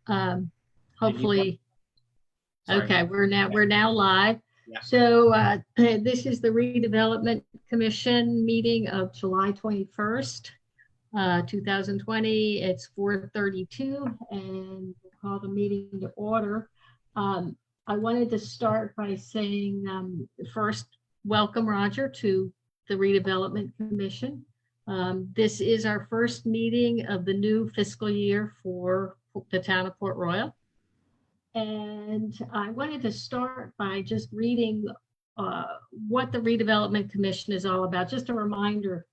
Hopefully, Sorry. okay, we're now live. Yeah. So this is the Redevelopment Commission meeting of July 21st, 2020. It's 4:32, and we'll call the meeting to order. I wanted to start by saying first, welcome, Roger, to the Redevelopment Commission. This is our first meeting of the new fiscal year for the town of Port Royal. And I wanted to start by just reading what the Redevelopment Commission is all about. Just a reminder,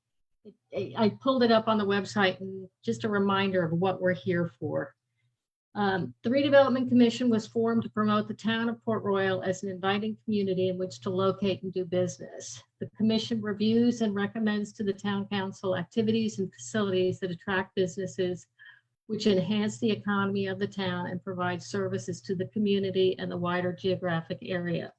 I pulled it up on the website, and just a reminder of what we're here for. The Redevelopment Commission was formed to promote the town of Port Royal as an inviting community in which to locate and do business. The commission reviews and recommends to the town council activities and facilities that attract businesses, which enhance the economy of the town and provide services to the community and the wider geographic area.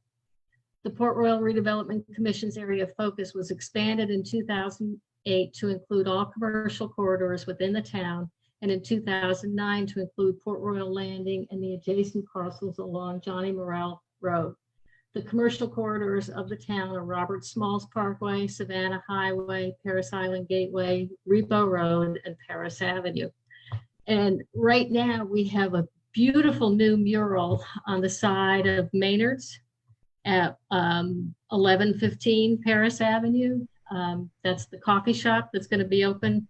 The Port Royal Redevelopment Commission's area of focus was expanded in 2008 to include all commercial corridors within the town, and in 2009 to include Port Royal Landing and the adjacent parcels along Johnny Morrell Road. The commercial corridors of the town are Robert Smalls Parkway, Savannah Highway, Paris Island Gateway, Repo Road, and Paris Avenue. And right now we have a beautiful new mural on the side of Maynard's at 1115 Paris Avenue. That's the coffee shop that's going to be open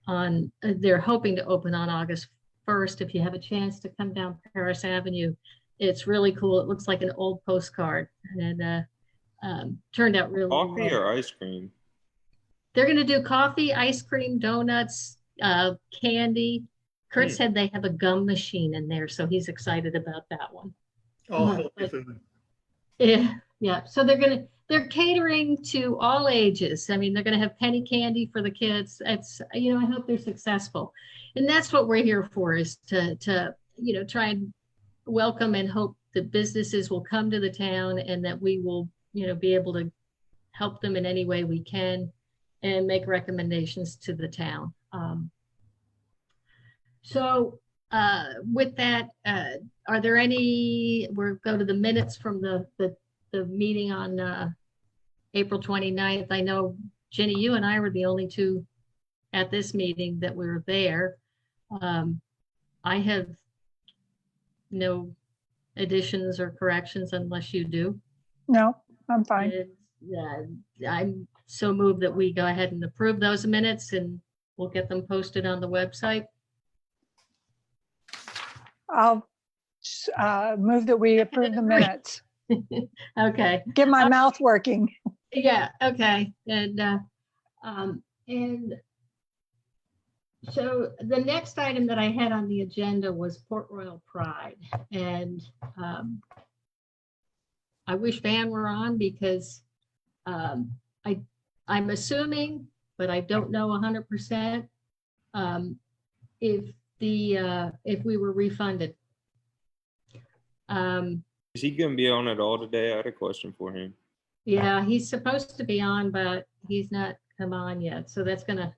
on, they're hoping to open on August 1st. If you have a chance to come down Paris Avenue, it's really cool. It looks like an old postcard, and turned out really coffee well. Or ice cream? They're going to do coffee, ice cream, donuts, candy. Kurt said they have a gum machine in there, so he's excited about that one. Oh, yeah. So they're catering to all ages. I mean, they're going to have penny candy for the kids. It's, I hope they're successful, and that's what we're here for, is to try and welcome and hope that businesses will come to the town, and that we will, be able to help them in any way we can and make recommendations to the town. So with that, are there any, we'll go to the minutes from the meeting on April 29th. I know, Jenny, you and I were the only two at this meeting that were there. I have no additions or corrections unless you do. No, I'm fine. I'm so moved that we go ahead and approve those minutes, and we'll get them posted on the website. I'll move that we approve the minutes. Okay. Get my mouth working. Yeah. Okay. And so the next item that I had on the agenda was Port Royal Pride, and I wish Van were on, because I'm assuming, but I don't know 100%, if we were refunded. Is he going to be on at all today? I had a question for him. Yeah, he's supposed to be on, but he's not come on yet. So that's going to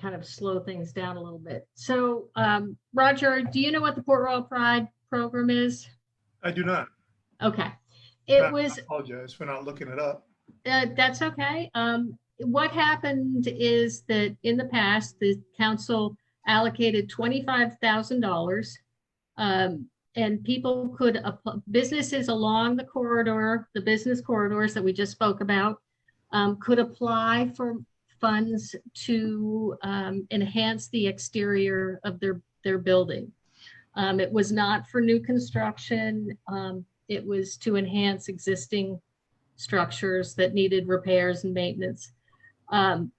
kind of slow things down a little bit. So, Roger, do you know what the Port Royal Pride program is? I do not. Okay. I apologize for not looking it up. That's okay. What happened is that in the past, the council allocated $25,000, and people could, businesses along the corridor, the business corridors that we just spoke about, could apply for funds to enhance the exterior of their building. It was not for new construction. It was to enhance existing structures that needed repairs and maintenance.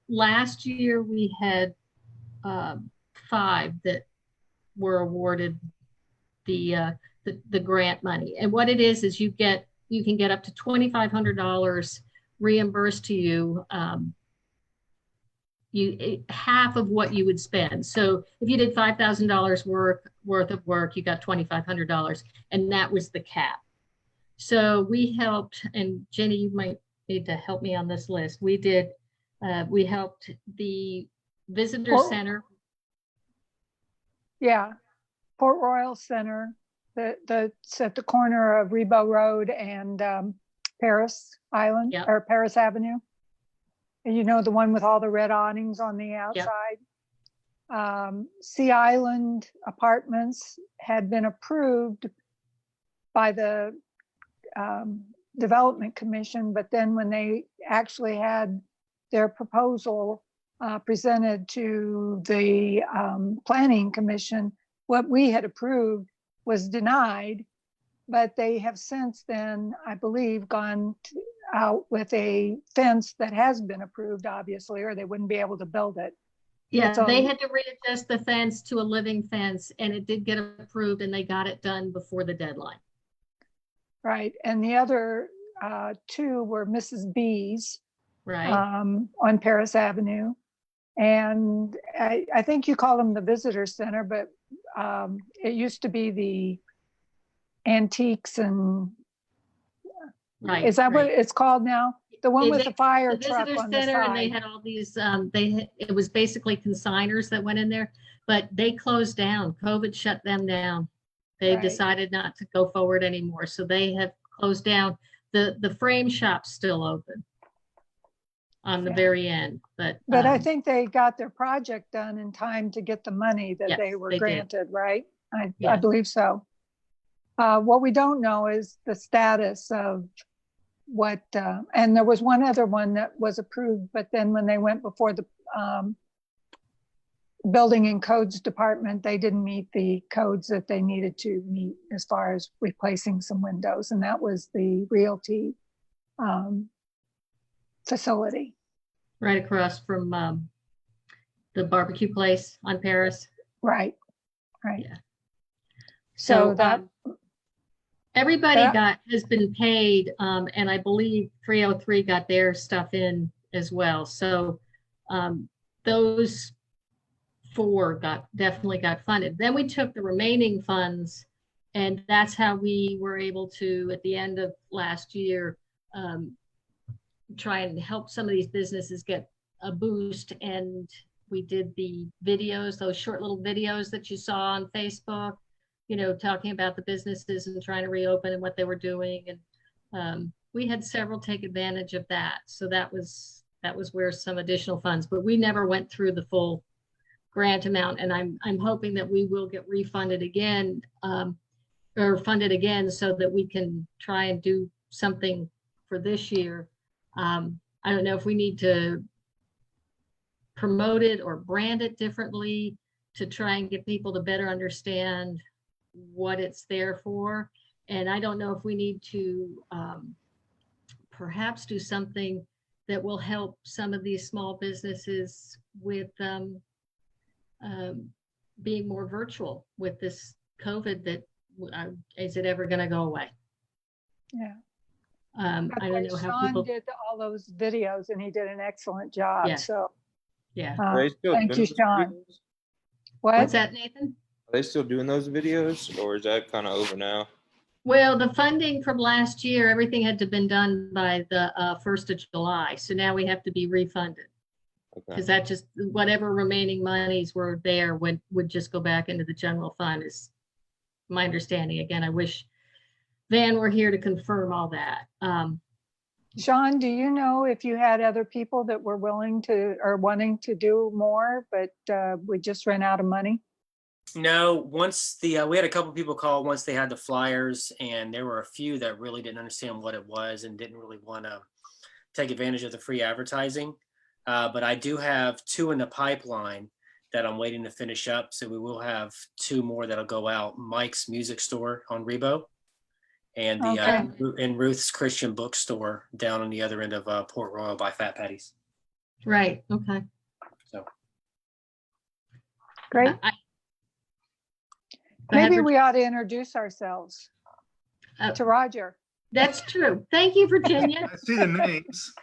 Last year we had 5 that were awarded the grant money, and what it is you can get up to $2,500 reimbursed to you, half of what you would spend. So if you did $5,000 worth of work, you got $2,500, and that was the cap. So we helped, and Jenny, you might need to help me on this list. We helped the visitor center Yeah, Port Royal Center, that's at the corner of Rebo Road and Paris Island Yep. or Paris Avenue. And you know, the one with all the red awnings on the outside. Sea Island Apartments had been approved by the Development Commission, but then when they actually had their proposal presented to the Planning Commission, what we had approved was denied, but they have since then, I believe, gone out with a fence that has been approved, obviously, or they wouldn't be able to build it. Yeah, So- they had to readjust the fence to a living fence, and it did get approved, and they got it done before the deadline. Right, and the other two were Mrs. B's Right? on Paris Avenue. And I think you call them the visitor center, but it used to be the antiques and, Right. is that what right. it's called now? The one with the fire The truck visitor on the center, and they side. had all these, it was basically consigners that went in there, but they closed down. COVID shut them down. They Right. decided not to go forward anymore, so they have closed down. The frame shop's still open on the Yeah. very end, but. But I think they got their project done in time to get the money that Yes, they were they did. granted, right? I Yes. believe so. What we don't know is the status of what, and there was one other one that was approved, but then when they went before the Building and Codes Department, they didn't meet the codes that they needed to meet as far as replacing some windows, and that was the Realty facility. Right across from the barbecue place on Paris. Right, right. Yeah. So that, everybody that- has been paid, and I believe 303 got their stuff in as well. So those four definitely got funded. Then we took the remaining funds, and that's how we were able to, at the end of last year, try and help some of these businesses get a boost. And we did the videos, those short little videos that you saw on Facebook, you know, talking about the businesses and trying to reopen and what they were doing. And we had several take advantage of that. So that was where some additional funds, but we never went through the full grant amount. And I'm hoping that we will get refunded again, or funded again, so that we can try and do something for this year. I don't know if we need to promote it or brand it differently to try and get people to better understand what it's there for. And I don't know if we need to perhaps do something that will help some of these small businesses with being more virtual with this COVID, that is it ever going to go away? yeah. I don't know how Sean people. did all those videos and he did an excellent job. Yeah. So Yeah. Are they still thank doing you, those Sean. videos? What? What's that, Nathan? Are they still doing those videos, or is that kind of over now? Well, the funding from last year, everything had to been done by the 1st of July. So now we have to be refunded, Okay. because that just, whatever remaining monies were there would just go back into the general fund, is my understanding. Again, I wish Van were here to confirm all that. Sean, do you know if you had other people that were willing to or wanting to do more, but we just ran out of money? No, once we had a couple people call once they had the flyers, and there were a few that really didn't understand what it was and didn't really want to take advantage of the free advertising. But I do have 2 in the pipeline that I'm waiting to finish up. So we will have 2 more that'll go out. Mike's Music Store on Rebo, and the and Ruth's Christian Bookstore down on the other end of Port Royal by Fat Patty's. Right. Okay. So Great. Go ahead, Maybe Virginia. we ought to introduce ourselves to Roger. That's true. Thank you, Virginia. I see the names.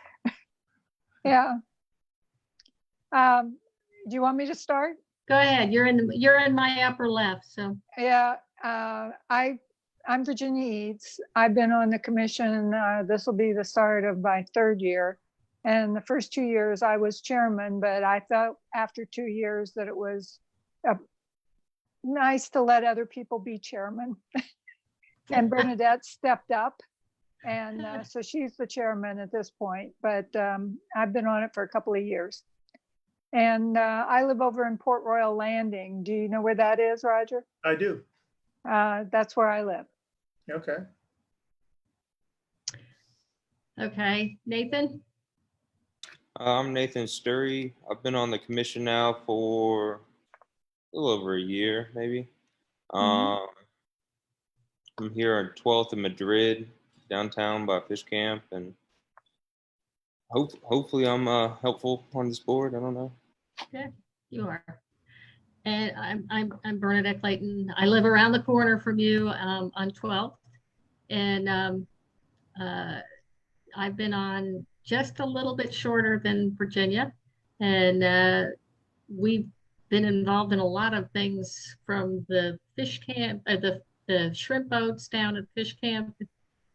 Yeah. Do you want me to start? Go ahead. You're in my upper left. So Yeah, I'm Virginia Eads. I've been on the commission. This will be the start of my 3rd year. And the first 2 years I was chairman, but I felt after 2 years that it was nice to let other people be chairman. And Bernadette stepped up. And so she's the chairman at this point, but I've been on it for a couple of years. And I live over in Port Royal Landing. Do you know where that is, Roger? I do. That's where I live. Okay. Okay, Nathan? I'm Nathan Sturry. I've been on the commission now for a little over a year, maybe. I'm here on 12th in Madrid, downtown by Fish Camp, and hopefully I'm helpful on this board. I don't know. Yeah, you are. And I'm Bernadette Clayton. I live around the corner from you on 12th. And I've been on just a little bit shorter than Virginia. And we've been involved in a lot of things, from the fish camp, the shrimp boats down at fish camp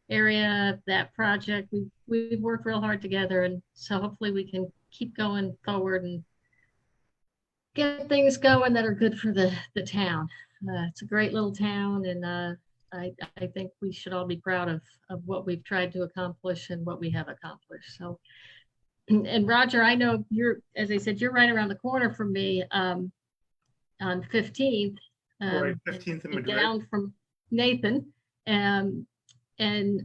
area, that project. We've worked real hard together. And so hopefully we can keep going forward and get things going that are good for the town. It's a great little town, and I think we should all be proud of what we've tried to accomplish and what we have accomplished. So, and Roger, I know you're, as I said, you're right around the corner from me on 15th. Right, 15th in Madrid. Down from Nathan. And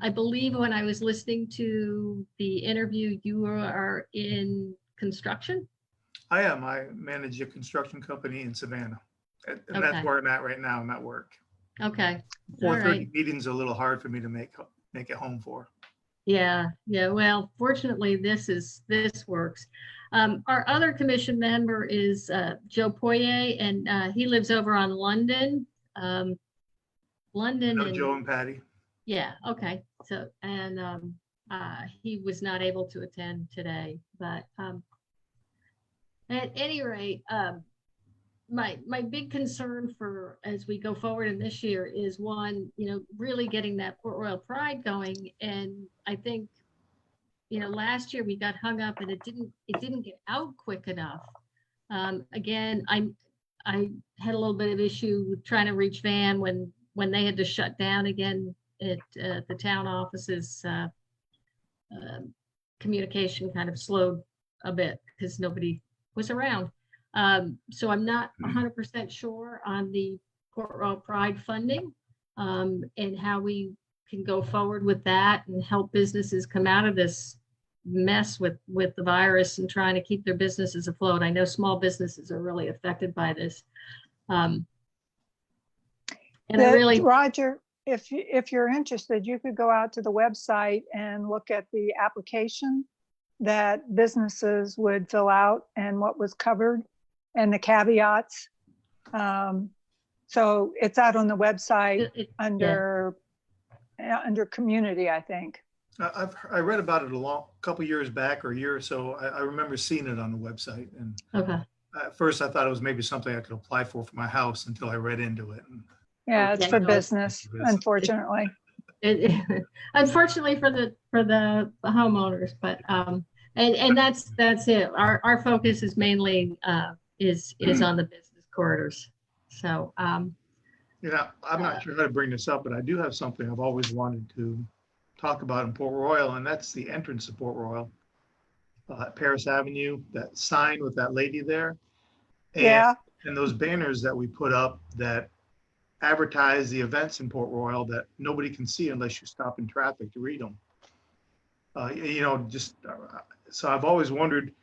I believe when I was listening to the interview, you are in construction? I am. I manage a construction company in Savannah. And Okay. that's where I'm at right now. I'm at work. Okay. All 4:30 right. meetings are a little hard for me to make it home for. Yeah. Well, fortunately, this works. Our other commission member is Joe Poirier, and he lives over on London. London. No, Joe and Patty. Yeah. Okay. So, and he was not able to attend today, but at any rate, my big concern for as we go forward in this year is, one, really getting that Port Royal Pride going. And I think, last year we got hung up and it didn't get out quick enough. Again, I had a little bit of issue with trying to reach Van when they had to shut down again at the town offices. Communication kind of slowed a bit because nobody was around. So I'm not 100% sure on the Port Royal Pride funding, and how we can go forward with that and help businesses come out of this mess with the virus and trying to keep their businesses afloat. I know small businesses are really affected by this. And I really, Roger, if you're interested, you could go out to the website and look at the application that businesses would fill out and what was covered and the caveats. So it's out on the website under community, I think. I read about it a couple years back, or a year or so. I remember seeing it on the website, and okay. at first I thought it was maybe something I could apply for my house until I read into it. Yeah, it's Okay. for No, business, unfortunately. Unfortunately for the homeowners, but and that's it. Our focus is mainly is on the business corridors. So I'm not sure how to bring this up, but I do have something I've always wanted to talk about in Port Royal, and that's the entrance to Port Royal, Paris Avenue, that sign with that lady there. And those banners that we put up that advertise the events in Port Royal that nobody can see unless you stop in traffic to read them. So I've always wondered,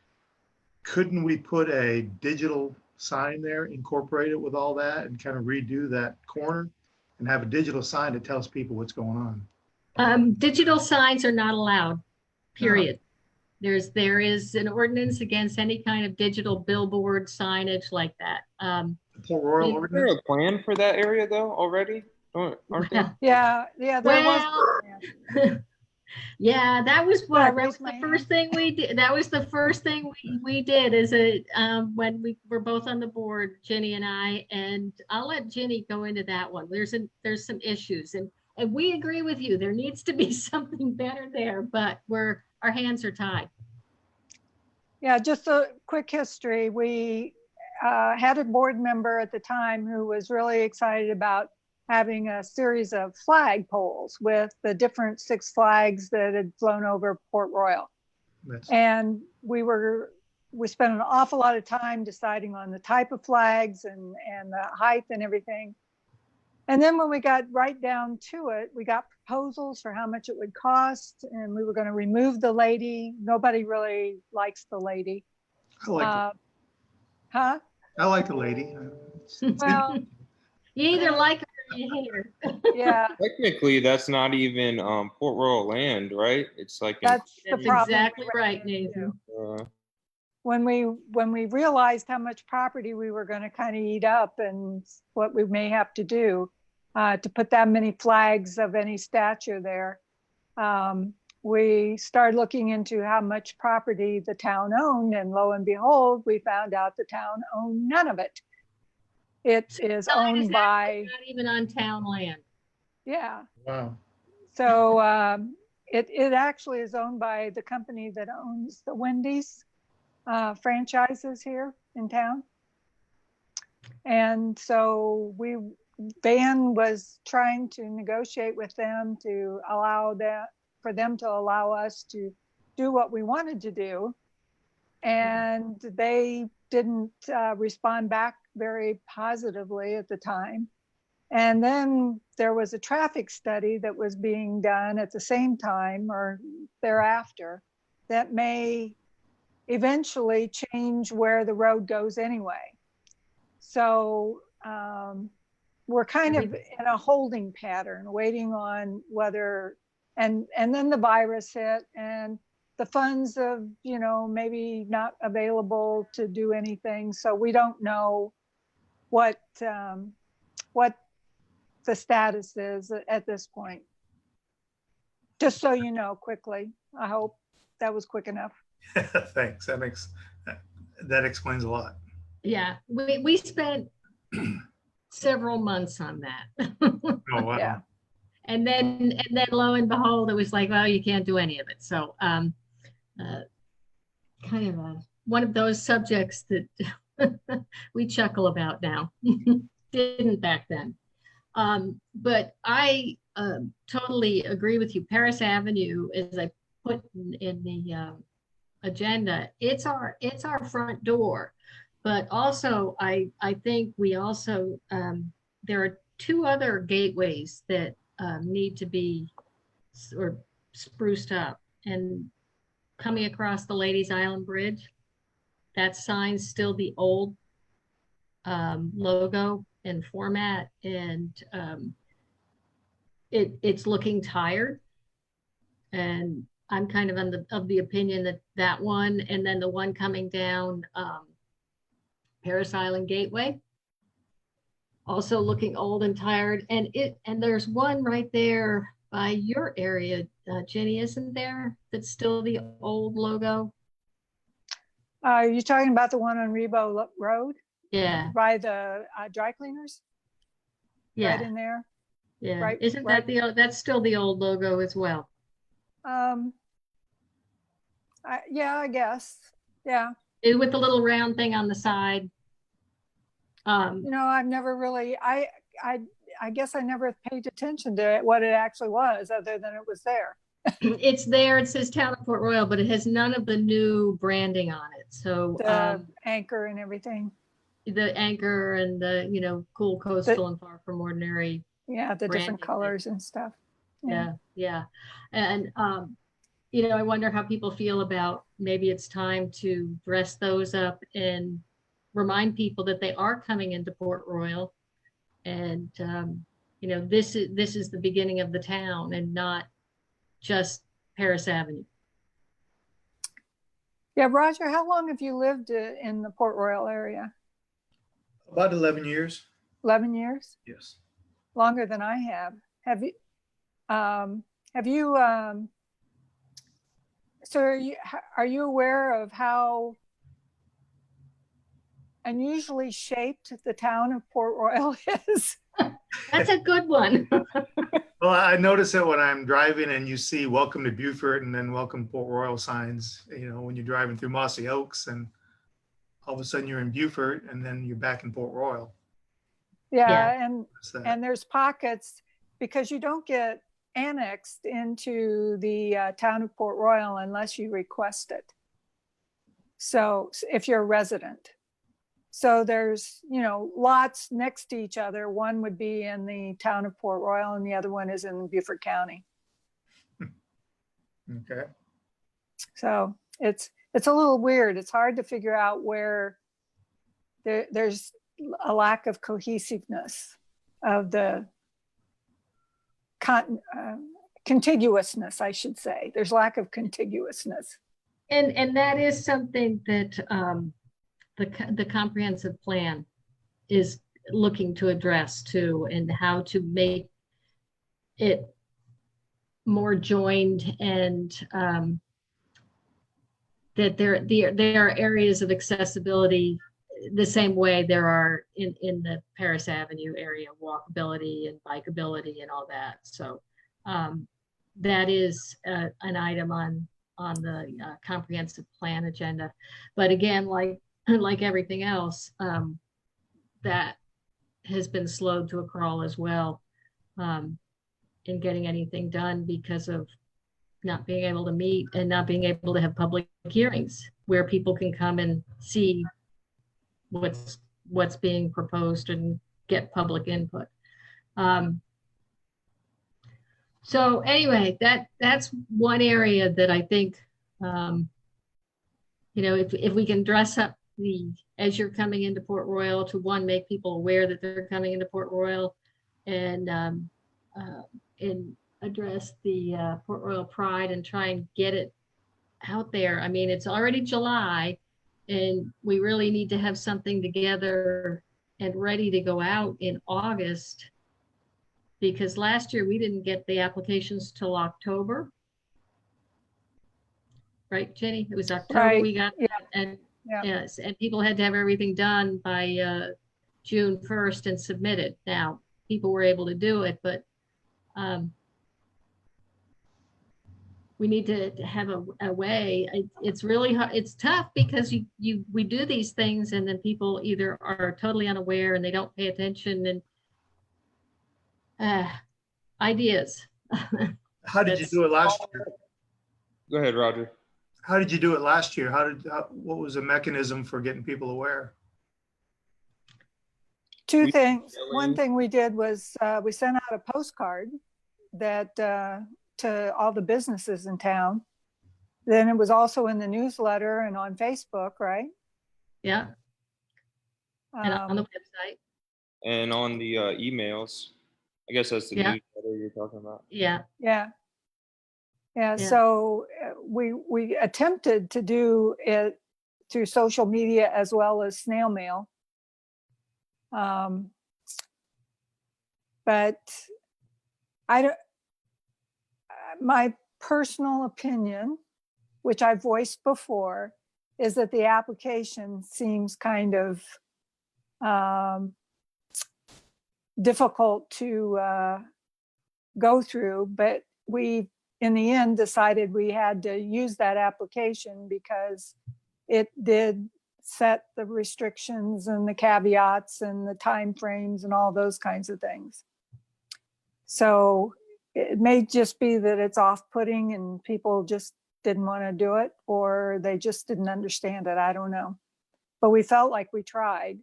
couldn't we put a digital sign there, incorporate it with all that, and kind of redo that corner and have a digital sign that tells people what's going on? Digital signs are not allowed, period. There is an ordinance against any kind of digital billboard signage like that. The Port Royal Is there ordinance? a plan for that area though already? Aren't there? Yeah, there was. Yeah, that was I what, that raised was the my first thing we did. That was the first thing we did when we were both on the board, Ginny and I, and I'll let Ginny go into that one. There's some issues, and we agree with you. There needs to be something better there, but our hands are tied. Yeah, just a quick history. We had a board member at the time who was really excited about having a series of flag poles with the different Six Flags that had flown over Port Royal. And we spent an awful lot of time deciding on the type of flags and the height and everything. And then when we got right down to it, we got proposals for how much it would cost, and we were going to remove the lady. Nobody really likes the lady. I like, Huh? I like the lady. Well, You either like her or you hate her. yeah, Technically, that's not even Port Royal land, right? It's like that's the That's problem. exactly right, Nathan. When we realized how much property we were going to kind of eat up and what we may have to do to put that many flags of any stature there, we started looking into how much property the town owned, and lo and behold, we found out the town owned none of it. It is No, owned by, Not even on town land. yeah. Wow. So it actually is owned by the company that owns the Wendy's franchises here in town. And so Van was trying to negotiate with them to allow that, for them to allow us to do what we wanted to do. And they didn't respond back very positively at the time. And then there was a traffic study that was being done at the same time or thereafter that may eventually change where the road goes anyway. So we're kind of in a holding pattern, waiting on whether, and then the virus hit and the funds of, maybe not available to do anything. So we don't know what the status is at this point. Just so you know, quickly. I hope that was quick enough. Thanks. That explains a lot. Yeah, we spent several months on that. Oh, wow. Yeah. And then lo and behold, it was like, well, you can't do any of it. So kind of one of those subjects that we chuckle about now. Didn't back then. But I totally agree with you. Paris Avenue, as I put in the agenda, it's our front door. But also, I think we also, there are two other gateways that need to be spruced up. And coming across the Ladies Island Bridge, that sign's still the old logo and format, and it's looking tired. And I'm kind of of the opinion that one, and then the one coming down Paris Island Gateway, also looking old and tired. And there's one right there by your area, Jenny, isn't there? That's still the old logo. Are you talking about the one on Rebo Road? Yeah. By the dry cleaners? Yeah. Right in there? Yeah. Right, Isn't right. That's still the old logo as well? Yeah, I guess. Yeah. With the little round thing on the side. I've never really, I guess I never paid attention to it, what it actually was, other than it was there. It's there. It says Town of Port Royal, but it has none of the new branding on it. So The anchor and everything. the anchor and the cool coastal and far from ordinary. Yeah, the different branding colors and stuff. Yeah. And I wonder how people feel about, maybe it's time to dress those up and remind people that they are coming into Port Royal, and this is the beginning of the town and not just Paris Avenue. Yeah, Roger, how long have you lived in the Port Royal area? About 11 years. 11 years? Yes. Longer than I have. So are you aware of how unusually shaped the town of Port Royal is? That's a good one. Well, I notice it when I'm driving and you see "Welcome to Beaufort" and then "Welcome Port Royal" signs. When you're driving through Mossy Oaks and all of a sudden you're in Beaufort and then you're back in Port Royal. Yeah, and What's that? and there's pockets, because you don't get annexed into the town of Port Royal unless you request it. So if you're a resident. So there's, lots next to each other. One would be in the town of Port Royal and the other one is in Beaufort County. Okay. So it's a little weird. It's hard to figure out where there's a lack of cohesiveness of the contiguousness, I should say. There's lack of contiguousness. And that is something that the comprehensive plan is looking to address too, and how to make it more joined, and that there are areas of accessibility the same way there are in the Paris Avenue area, walkability and bikeability and all that. So that is an item on the comprehensive plan agenda. But again, like everything else, that has been slowed to a crawl as well in getting anything done because of not being able to meet and not being able to have public hearings where people can come and see what's being proposed and get public input. So anyway, that's one area that I think, if we can dress up as you're coming into Port Royal, to one, make people aware that they're coming into Port Royal, and address the Port Royal Pride and try and get it out there. I mean, it's already July, and we really need to have something together and ready to go out in August, because last year we didn't get the applications till October. Right, Jenny? It was October Right. we got, Yeah. and Yeah. yes, and people had to have everything done by June 1st and submitted. Now, people were able to do it, but we need to have a way. It's really hard. It's tough because we do these things and then people either are totally unaware and they don't pay attention, and ideas. How did you do it last year? Go ahead, Roger. How did you do it last year? What was the mechanism for getting people aware? Two We- things. One thing we did was we sent out a postcard that to all the businesses in town. Then it was also in the newsletter and on Facebook, right? Yeah, and on the website. And on the emails, I guess that's the Yeah. newsletter you're talking about. Yeah, Yeah. Yeah. So we attempted to do it through social media as well as snail mail. But I don't, my personal opinion, which I voiced before, is that the application seems kind of difficult to go through, but we, in the end, decided we had to use that application because it did set the restrictions and the caveats and the timeframes and all those kinds of things. So it may just be that it's off-putting and people just didn't want to do it, or they just didn't understand it. I don't know. But we felt like we tried.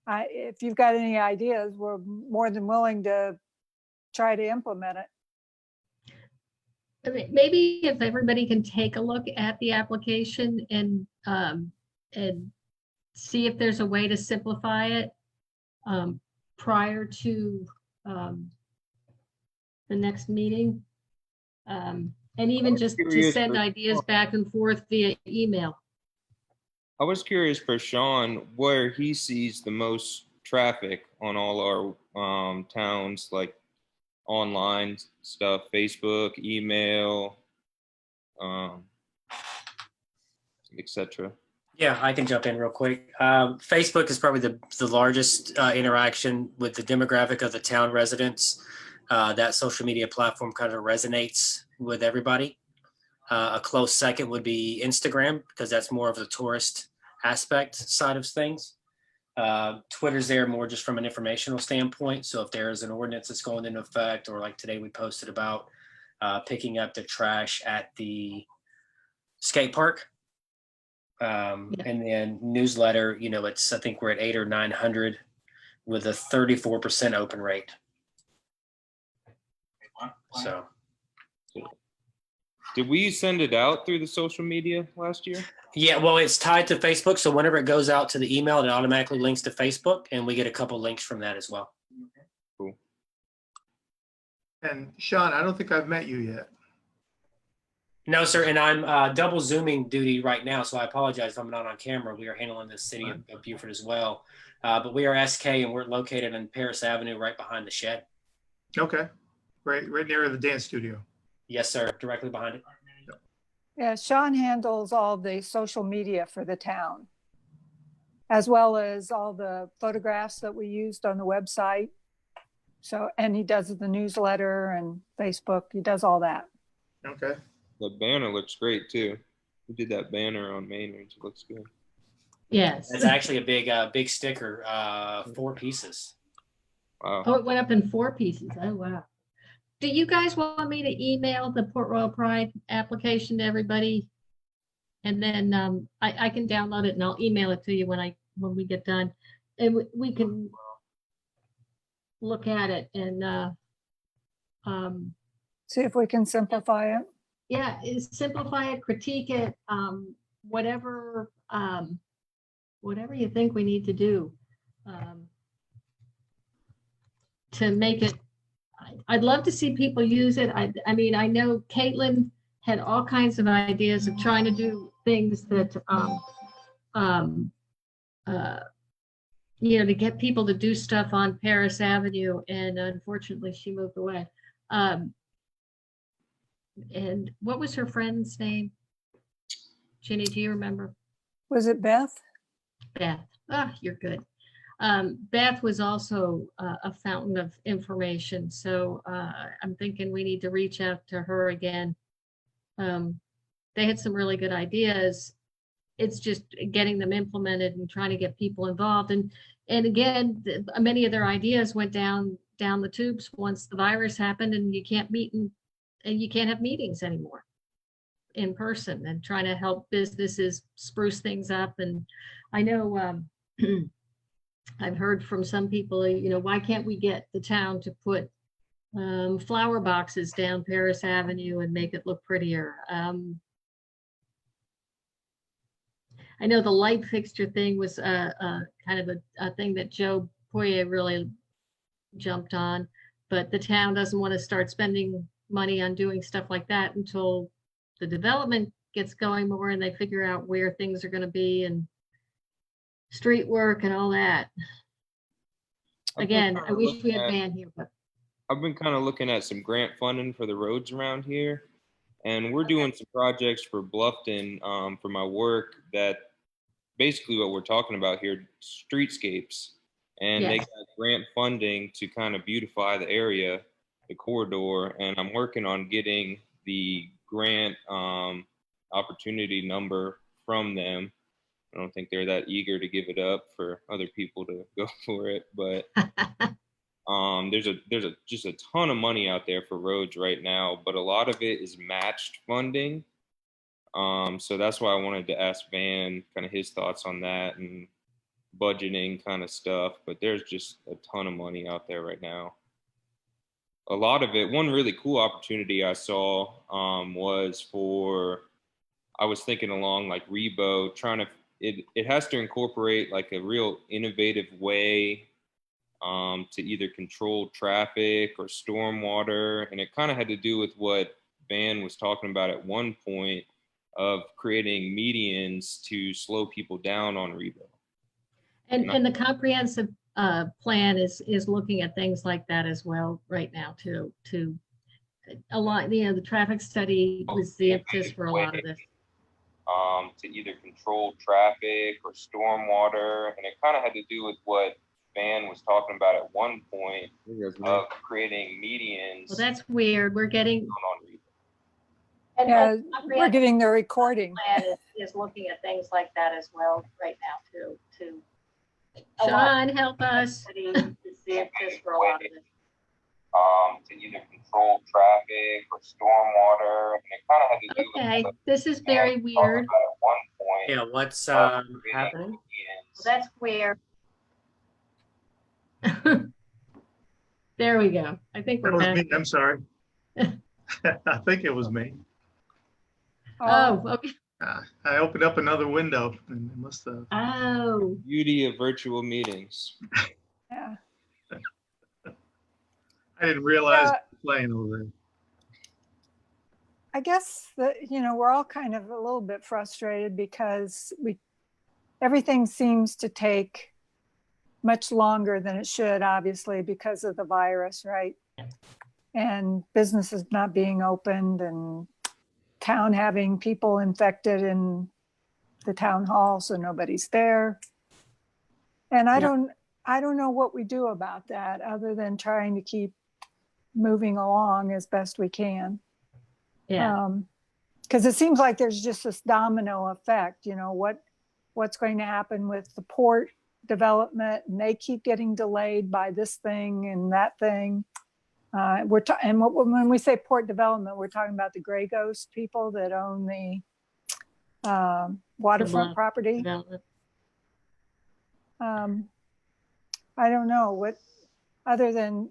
If you've got any ideas, we're more than willing to try to implement it. I mean, maybe if everybody can take a look at the application and see if there's a way to simplify it prior to the next meeting. And even just to send ideas back and forth via email. I was curious for Sean where he sees the most traffic on all our towns, like online stuff, Facebook, email, etc. Yeah, I can jump in real quick. Facebook is probably the largest interaction with the demographic of the town residents. That social media platform kind of resonates with everybody. A close second would be Instagram, because that's more of the tourist aspect side of things. Twitter's there more just from an informational standpoint. So if there is an ordinance that's going into effect, or like today we posted about picking up the trash at the skate park. And then newsletter, you know, it's, I think we're at 800 or 900 with a 34% open rate. So. Did we send it out through the social media last year? Yeah, well, it's tied to Facebook. So whenever it goes out to the email, it automatically links to Facebook, and we get a couple links from that as well. Cool. And Sean, I don't think I've met you yet. No, sir. And I'm double Zooming duty right now. So I apologize if I'm not on camera. We are handling the city of Beaufort as well. But we are SK, and we're located on Paris Avenue right behind the shed. Okay, right near the dance studio. Yes, sir. Directly behind it. Yeah, Sean handles all the social media for the town, as well as all the photographs that we used on the website. So, and he does the newsletter and Facebook. He does all that. Okay. The banner looks great too. We did that banner on Maynard's. It looks good. Yes. It's actually a big sticker, 4 pieces. Wow. Oh, it went up in 4 pieces. Oh, wow. Do you guys want me to email the Port Royal Pride application to everybody? And then I can download it and I'll email it to you when we get done. And we can look at it and See if we can simplify it. yeah, simplify it, critique it, whatever you think we need to do to make it. I'd love to see people use it. I mean, I know Caitlin had all kinds of ideas of trying to do things that, you know, to get people to do stuff on Paris Avenue, and unfortunately she moved away. And what was her friend's name? Ginny, do you remember? Was it Beth? Beth. Ah, you're good. Beth was also a fountain of information, so I'm thinking we need to reach out to her again. They had some really good ideas. It's just getting them implemented and trying to get people involved. And again, many of their ideas went down the tubes once the virus happened, and you can't meet and you can't have meetings anymore in person, and trying to help businesses spruce things up. And I know I've heard from some people, you know, why can't we get the town to put flower boxes down Paris Avenue and make it look prettier? I know the light fixture thing was kind of a thing that Joe Poirier really jumped on, but the town doesn't want to start spending money on doing stuff like that until the development gets going more and they figure out where things are going to be and street work and all that. Again, I wish we had Van here, but I've been kind of looking at some grant funding for the roads around here, and we're doing some projects for Bluffton for my work that basically what we're talking about here, streetscapes, and they Yes. got grant funding to kind of beautify the area, the corridor, and I'm working on getting the grant opportunity number from them. I don't think they're that eager to give it up for other people to go for it, but there's just a ton of money out there for roads right now, but a lot of it is matched funding. So that's why I wanted to ask Van kind of his thoughts on that and budgeting kind of stuff, but there's just a ton of money out there right now. A lot of it, one really cool opportunity I saw was I was thinking along like Rebo, it has to incorporate like a real innovative way to either control traffic or stormwater. And it kind of had to do with what Van was talking about at one point of creating medians to slow people down on Rebo. and the comprehensive plan is looking at things like that as well right now too. To a lot, you know, the traffic study was the impetus for a lot of this. To either control traffic or stormwater, and it kind of had to do with what Van was talking about at one point of creating medians. Well, that's weird. We're getting, on Rebo. And Yeah, the we're getting the recording. plan is looking at things like that as well right now too, to allow Sean, help us. the city to see if this for a lot of this. To either control traffic or stormwater. And it kind of had to do Okay, with this is very weird. at one point. Yeah, what's happening? So that's where, There we go. I think That we're was back. me, I'm sorry. I think it was me. Oh, okay. I opened up another window and it must have. Oh, Beauty of virtual meetings. Yeah. I didn't realize Yeah. it was playing over there. I guess that, we're all kind of a little bit frustrated because everything seems to take much longer than it should, obviously, because of the virus, right? And businesses not being opened and town having people infected in the town hall, so nobody's there. And I don't know what we do about that other than trying to keep moving along as best we can. yeah. Because it seems like there's just this domino effect, what's going to happen with the port development, and they keep getting delayed by this thing and that thing. And when we say port development, we're talking about the Gray Ghost people that own the waterfront property. Development. I don't know what, other than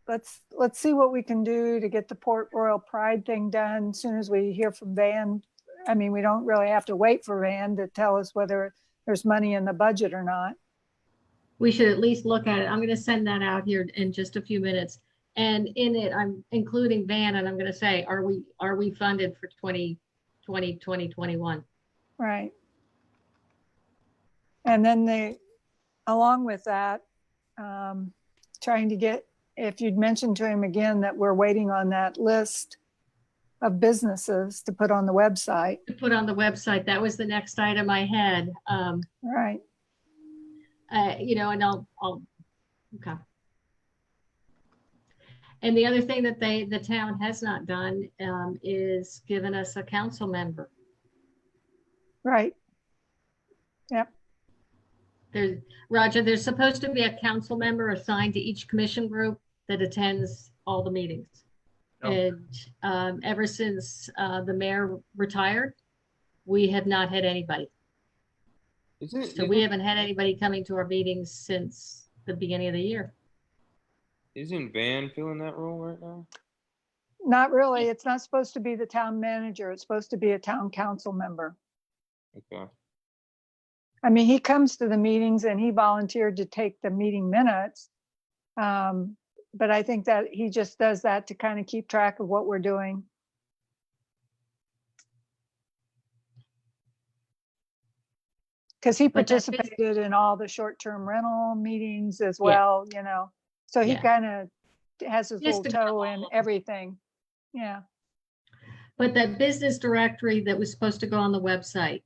let's see what we can do to get the Port Royal Pride thing done as soon as we hear from Van. I mean, we don't really have to wait for Van to tell us whether there's money in the budget or not. We should at least look at it. I'm going to send that out here in just a few minutes. And in it, I'm including Van, and I'm going to say, are we funded for 2020, 2021? Right. And then along with that, trying to get, if you'd mentioned to him again that we're waiting on that list of businesses to put on the website. To put on the website, that was the next item I had. Right. And I'll okay. And the other thing that the town has not done is given us a council member. Right. Yep. Roger, there's supposed to be a council member assigned to each commission group that attends all the meetings. Oh. And ever since the mayor retired, we have not had anybody. So we haven't had anybody coming to our meetings since the beginning of the year. Isn't Van filling that role right now? Not really. It's not supposed to be the town manager. It's supposed to be a town council member. Okay. I mean, he comes to the meetings and he volunteered to take the meeting minutes. But I think that he just does that to kind of keep track of what we're doing. Because he But that participated in all the short-term rental meetings as well, So he Yeah. kind of has his Just little to go toe in along. everything. Yeah. But that business directory that was supposed to go on the website,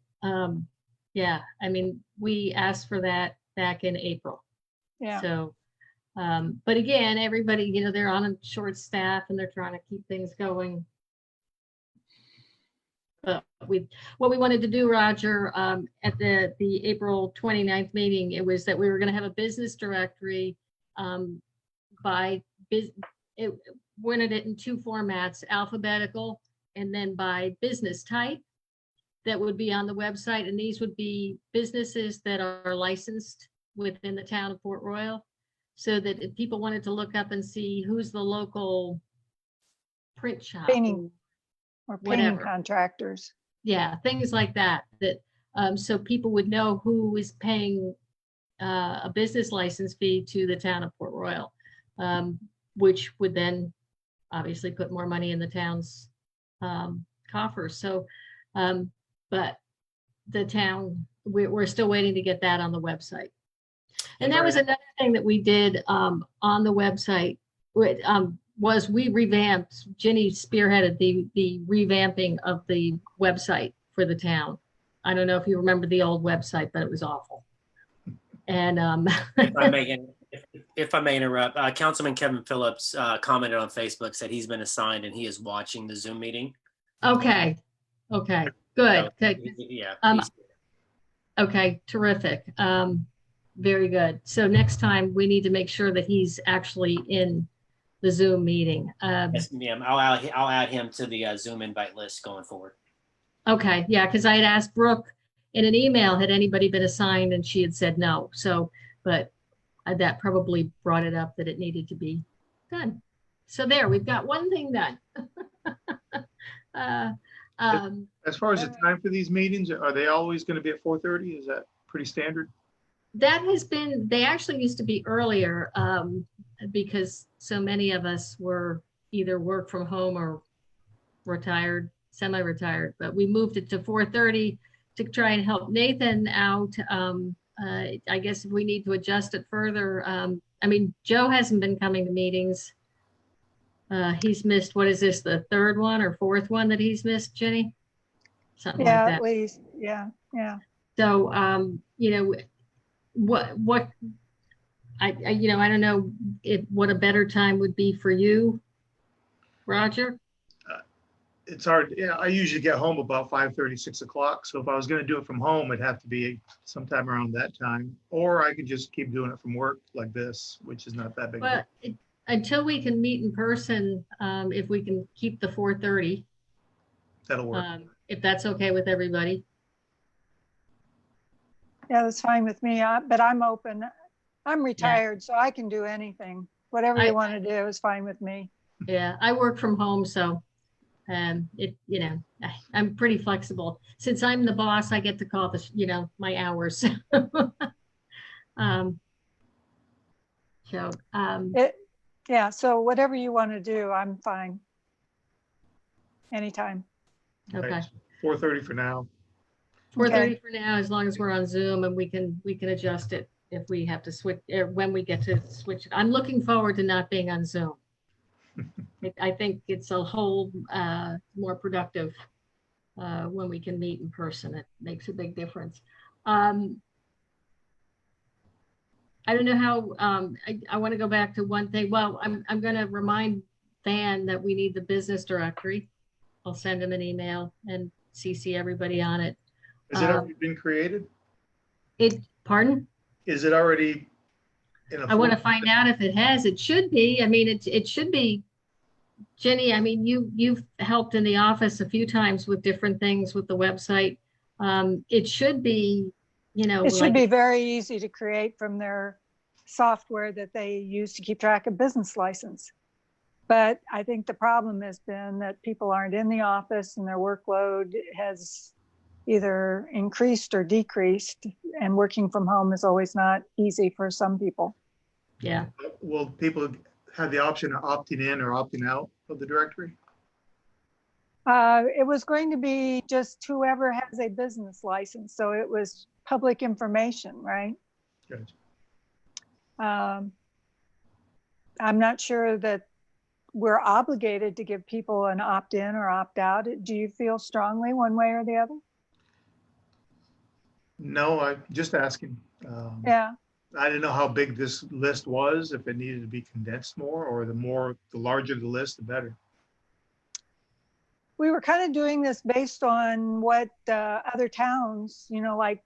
yeah, I mean, we asked for that back in April. Yeah. So, but again, everybody, they're on a short staff and they're trying to keep things going. But what we wanted to do, Roger, at the April 29th meeting, it was that we were going to have a business directory wanted it in two formats, alphabetical and then by business type, that would be on the website. And these would be businesses that are licensed within the town of Port Royal, so that if people wanted to look up and see who's the local print shop. Painting or painting whatever. contractors. Yeah, things like that, so people would know who is paying a business license fee to the town of Port Royal, which would then obviously put more money in the town's coffers. So, but the town, we're still waiting to get that on the website. And that was another thing that we did on the website. Was we revamped, Ginny spearheaded the revamping of the website for the town. I don't know if you remember the old website, but it was awful. And if I may interrupt, Councilman Kevin Phillips commented on Facebook, said he's been assigned and he is watching the Zoom meeting. Okay, okay, good, So, good. yeah. Um, Okay, terrific. Very good. So next time we need to make sure that he's actually in the Zoom meeting. Yes, ma'am. I'll add him to the Zoom invite list going forward. Okay, yeah, because I had asked Brooke in an email, had anybody been assigned, and she had said no. So, but that probably brought it up that it needed to be done. So there, we've got one thing done. Uh, As far as the time for these meetings, are they always going to be at 4:30? Is that pretty standard? That has been, they actually used to be earlier because so many of us were either work from home or retired, semi-retired, but we moved it to 4:30 to try and help Nathan out. I guess if we need to adjust it further, I mean, Joe hasn't been coming to meetings. He's missed, what is this, the third one or fourth one that he's missed, Jenny? Something like Yeah, that. at least, yeah, yeah. So, you know, what I don't know what a better time would be for you, Roger. It's hard. Yeah, I usually get home about 5:30, 6 o'clock. So if I was going to do it from home, it'd have to be sometime around that time. Or I could just keep doing it from work like this, which is not that big. But until we can meet in person, if we can keep the 4:30, That'll work. if that's okay with everybody. Yeah, that's fine with me, but I'm open. I'm retired, so I can do anything. Whatever you want to do is fine with me. Yeah, I work from home, so I'm pretty flexible. Since I'm the boss, I get to call my hours. Yeah, so whatever you want to do, I'm fine. Anytime. Okay. 4:30 for now. 4:30 for now, as long as we're on Zoom, and we can adjust it if we have to switch, or when we get to switch it. I'm looking forward to not being on Zoom. I think it's a whole more productive when we can meet in person. It makes a big difference. I don't know how, I want to go back to one thing. Well, I'm going to remind Van that we need the business directory. I'll send him an email and CC everybody on it. Has it already been created? Pardon? Is it already in a? I want to find out if it has. It should be. I mean, it should be. Jenny, I mean, you've helped in the office a few times with different things with the website. It should be, It should be very easy to create from their software that they use to keep track of business license. But I think the problem has been that people aren't in the office and their workload has either increased or decreased, and working from home is always not easy for some people. Yeah. Will people have the option of opting in or opting out of the directory? It was going to be just whoever has a business license. So it was public information, right? Good. I'm not sure that we're obligated to give people an opt-in or opt-out. Do you feel strongly one way or the other? No, I'm just asking. Yeah. I didn't know how big this list was, if it needed to be condensed more, or the larger the list, the better. We were kind of doing this based on what other towns, like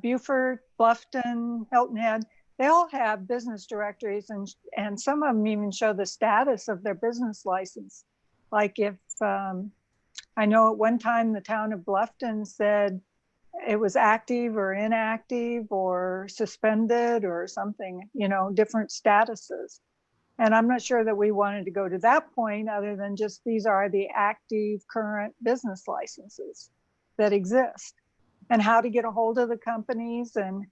Beaufort, Bluffton, Hilton Head, they all have business directories, and some of them even show the status of their business license. Like if, I know at one time the town of Bluffton said it was active or inactive or suspended or something, different statuses. And I'm not sure that we wanted to go to that point other than just these are the active current business licenses that exist, and how to get a hold of the companies, and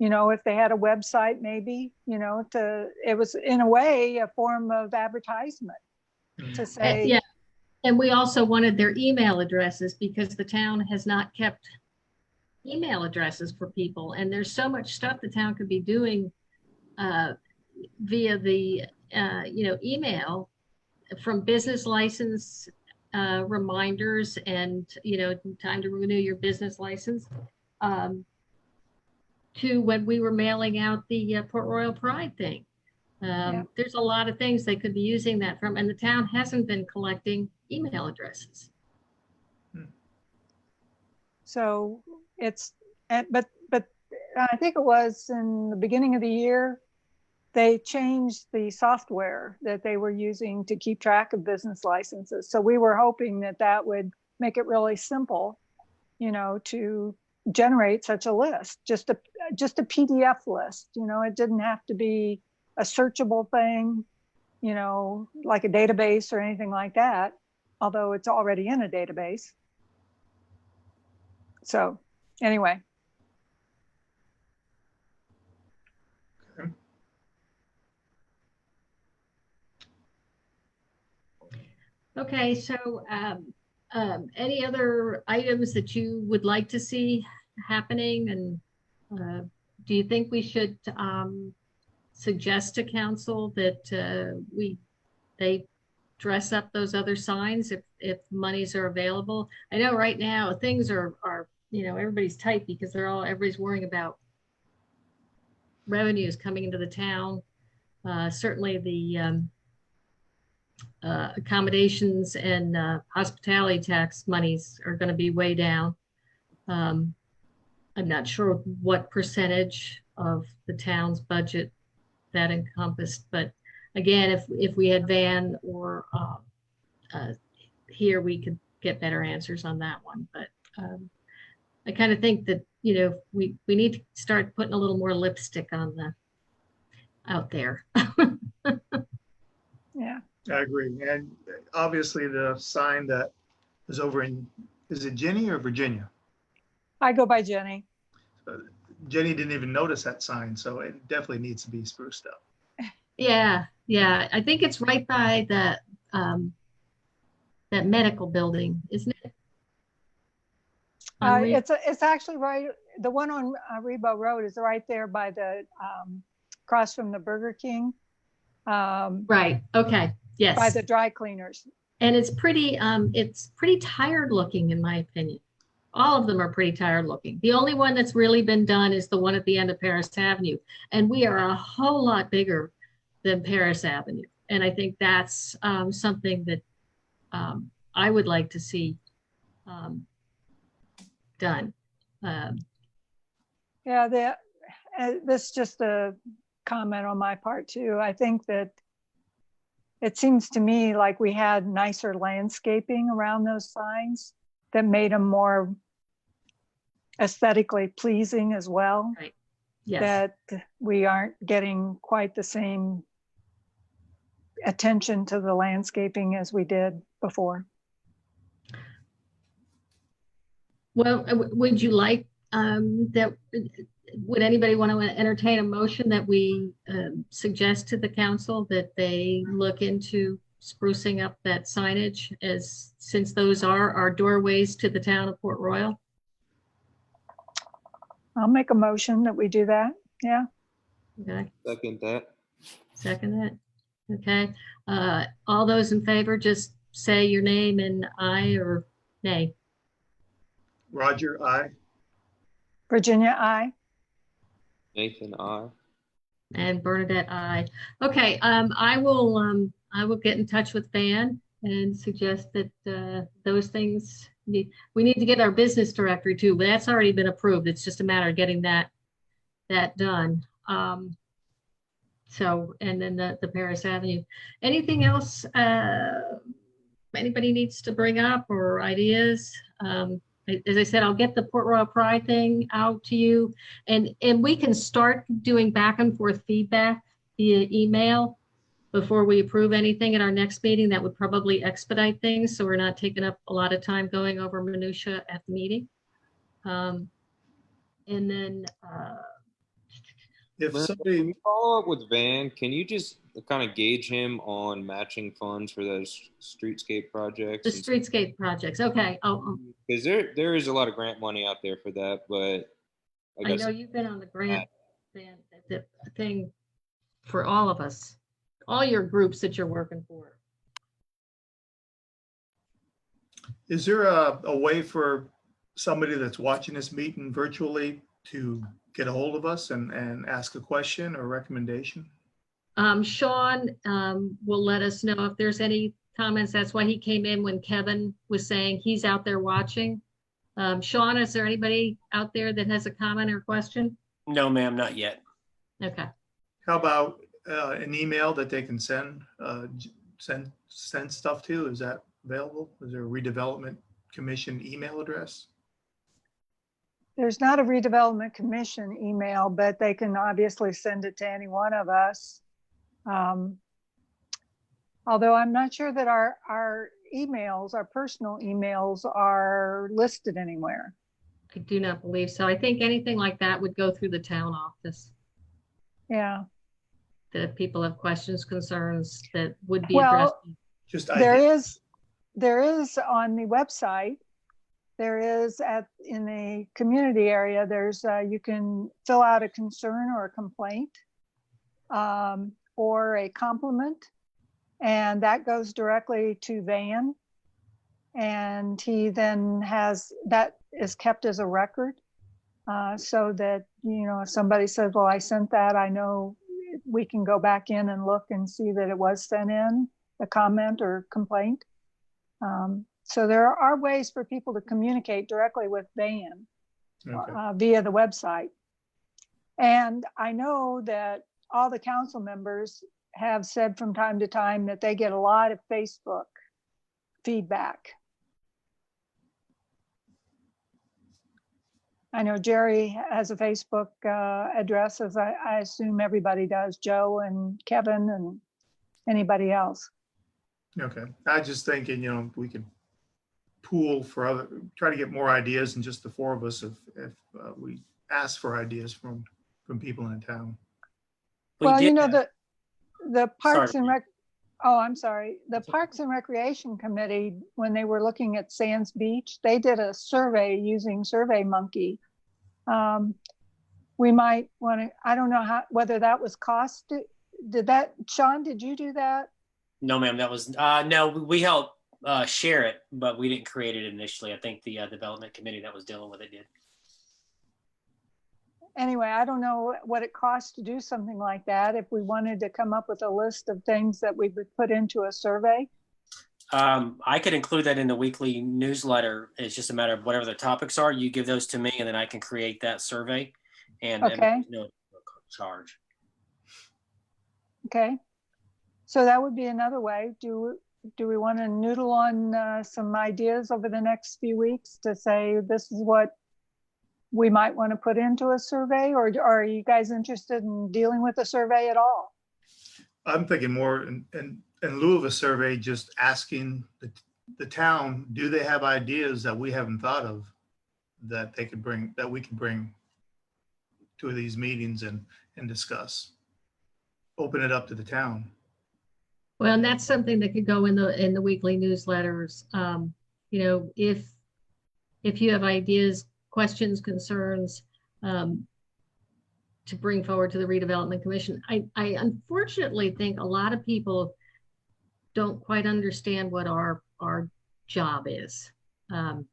if they had a website, maybe, it was in a way a form of advertisement to say. Yeah. And we also wanted their email addresses because the town has not kept email addresses for people. And there's so much stuff the town could be doing via the, email, from business license reminders and, time to renew your business license, to when we were mailing out the Port Royal Pride thing. There's a lot of things they could be using that from, and the town hasn't been collecting email addresses. So it's, but I think it was in the beginning of the year, they changed the software that they were using to keep track of business licenses. So we were hoping that that would make it really simple, you know, to generate such a list, just a PDF list. You know, it didn't have to be a searchable thing, you know, like a database or anything like that, although it's already in a database. So anyway. Okay, so any other items that you would like to see happening? And do you think we should suggest to council that they dress up those other signs if monies are available? I know right now things are you know, everybody's tight because everybody's worrying about revenues coming into the town. Certainly the accommodations and hospitality tax monies are going to be way down. I'm not sure what percentage of the town's budget that encompassed, but again, if we had Van or here, we could get better answers on that one. But I kind of think that, you know, we need to start putting a little more lipstick on out there. Yeah. I agree. And obviously the sign that is over in, is it Jenny or Virginia? I go by Jenny. Jenny didn't even notice that sign, so it definitely needs to be spruced up. Yeah, yeah. I think it's right by that medical building, isn't it? It's actually right. The one on Rebo Road is right there by the across from the Burger King. Right. Okay. Yes. By the dry cleaners. And it's pretty tired looking, in my opinion. All of them are pretty tired looking. The only one that's really been done is the one at the end of Paris Avenue. And we are a whole lot bigger than Paris Avenue. And I think that's something that I would like to see done. Yeah, this is just a comment on my part too. I think that it seems to me like we had nicer landscaping around those signs that made them more aesthetically pleasing as well. Right. Yes. That we aren't getting quite the same attention to the landscaping as we did before. Well, would you like that? Would anybody want to entertain a motion that we suggest to the council that they look into sprucing up that signage, since those are our doorways to the town of Port Royal? I'll make a motion that we do that. Yeah. Okay. Second that. Second that. Okay. All those in favor, just say your name and aye or nay. Roger, aye. Virginia, aye. Nathan, I. And Bernadette, aye. Okay. I will get in touch with Van and suggest that those things we need to get our business directory too, but that's already been approved. It's just a matter of getting that done. So, and then the Paris Avenue. Anything else anybody needs to bring up or ideas? As I said, I'll get the Port Royal Pride thing out to you, and we can start doing back and forth feedback via email before we approve anything at our next meeting. That would probably expedite things, so we're not taking up a lot of time going over minutia at the meeting. And then If When somebody, you follow up with Van, can you just kind of gauge him on matching funds for those streetscape projects? the streetscape projects. Okay. Because there is a lot of grant money out there for that, but I know you've been on the grant thing for all of us, all your groups that you're working for. is there a way for somebody that's watching this meeting virtually to get a hold of us and ask a question or recommendation? Sean will let us know if there's any comments. That's why he came in when Kevin was saying he's out there watching. Sean, is there anybody out there that has a comment or question? No, ma'am, not yet. Okay. How about an email that they can send stuff to? Is that available? Is there a redevelopment commission email address? There's not a redevelopment commission email, but they can obviously send it to any one of us. Although I'm not sure that our emails, our personal emails are listed anywhere. I do not believe so. I think anything like that would go through the town office. Yeah. That if people have questions, concerns that would be Well, addressed. Just there is on the website, there is in the community area, there's you can fill out a concern or a complaint or a compliment, and that goes directly to Van, and he then has that is kept as a record, so that, you know, if somebody says, well, I sent that, I know we can go back in and look and see that it was sent in, a comment or complaint. So there are ways for people to communicate directly with Van via the website. And I know that all the council members have said from time to time that they get a lot of Facebook feedback. I know Jerry has a Facebook address, as I assume everybody does, Joe and Kevin and anybody else. Okay, I was just thinking, you know, we could pool for try to get more ideas than just the four of us if we ask for ideas from people in the town. Well, you know, the Parks and Rec, I'm sorry. The Parks and Recreation Committee, when they were looking at Sands Beach, they did a survey using SurveyMonkey. We might want to, I don't know whether that was cost. Sean, did you do that? No, ma'am, that was, no, we helped share it, but we didn't create it initially. I think the development committee that was dealing with it did. Anyway, I don't know what it costs to do something like that. If we wanted to come up with a list of things that we would put into a survey. I could include that in the weekly newsletter. It's just a matter of whatever the topics are. You give those to me, and then I can create that survey. And no charge. Okay, so that would be another way. Do we want to noodle on some ideas over the next few weeks to say this is what we might want to put into a survey, or are you guys interested in dealing with a survey at all? I'm thinking more in lieu of a survey, just asking the town, do they have ideas that we haven't thought of that they could bring, that we could bring to these meetings and discuss? Open it up to the town. Well, and that's something that could go in the weekly newsletters. You know, if you have ideas, questions, concerns to bring forward to the Redevelopment Commission. I unfortunately think a lot of people don't quite understand what our job is. And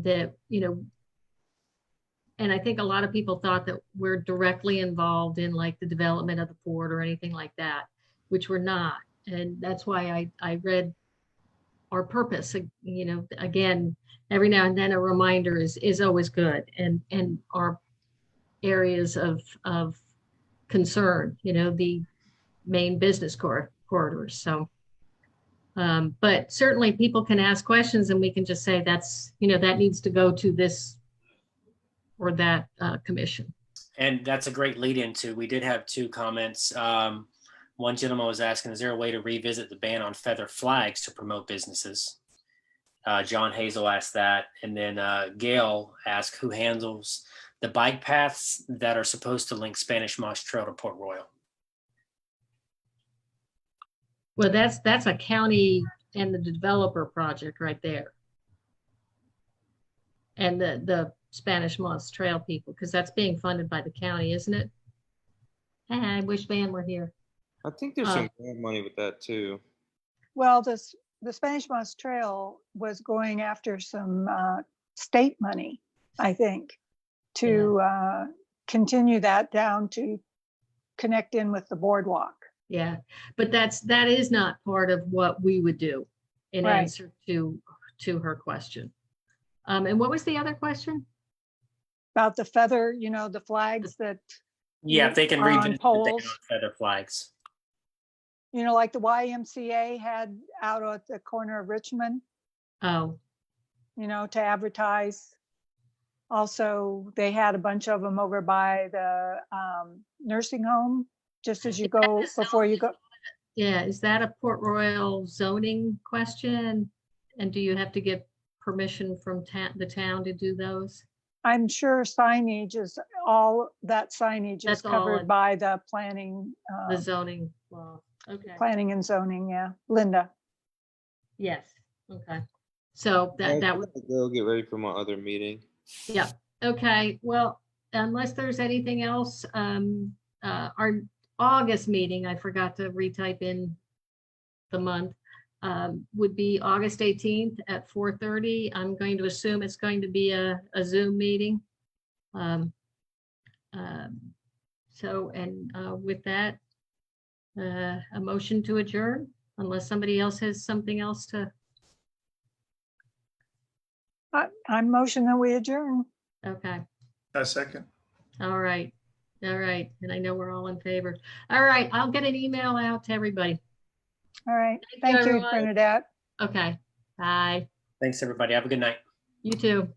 that, you know, and I think a lot of people thought that we're directly involved in like the development of the port or anything like that, which we're not. And that's why I read our purpose, you know, again, every now and then a reminder is always good, and our areas of concern, you know, the main business corridors. So, but certainly people can ask questions and we can just say that's, you know, that needs to go to this or that commission. And that's a great lead into, we did have two comments. One gentleman was asking, is there a way to revisit the ban on feather flags to promote businesses? John Hazel asked that. And then Gail asked, who handles the bike paths that are supposed to link Spanish Moss Trail to Port Royal? Well, that's a county and the developer project right there. And the Spanish Moss Trail people, because that's being funded by the county, isn't it? I wish Van were here. I think there's some grant money with that too. Well, the Spanish Moss Trail was going after some state money, I think, to continue that down to connect in with the boardwalk. Yeah, but that is not part of what we would do in Right. answer to her question. And what was the other question? About the feather, the flags that, Yeah, if they can Are on revisit the ban poles. on feather flags. like the YMCA had out at the corner of Richmond, Oh, to advertise. Also, they had a bunch of them over by the nursing home, just as you go, before you go. yeah, is that a Port Royal zoning question? And do you have to get permission from the town to do those? I'm sure signage is, all that signage is That's all in- covered by the planning, The zoning law, okay, planning and zoning, yeah. Linda. yes, okay. So that would, They'll get ready for my other meeting. yeah, okay, well, unless there's anything else, our August meeting, I forgot to retype in the month, would be August 18th at 4:30. I'm going to assume it's going to be a Zoom meeting. So, and with that, a motion to adjourn, unless somebody else has something else to, I'm motion that we adjourn. okay, A second. all right, and I know we're all in favor. All right, I'll get an email out to everybody. All right. Thank you, Thank you, everyone. Bernadette. Okay, bye, Thanks, everybody. Have a good night. you too.